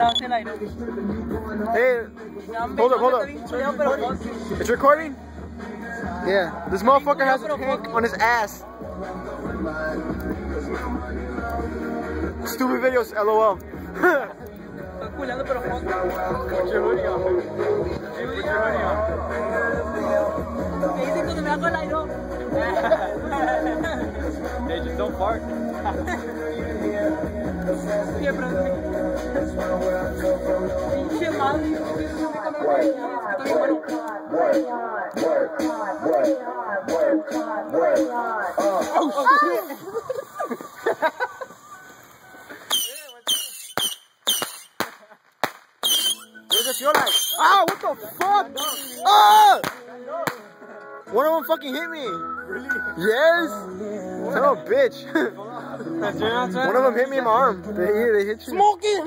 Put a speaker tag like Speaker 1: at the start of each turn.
Speaker 1: Hey, hold up. It's recording? Yeah. This motherfucker has a tank on his ass. Stupid videos, LOL.
Speaker 2: Hey, just don't fart.
Speaker 1: What does it feel like? Ah, what the fuck? Ah! One of them fucking hit me.
Speaker 2: Really?
Speaker 1: Yes. Son of a bitch. One of them hit me in my arm. They hit you. Smoking.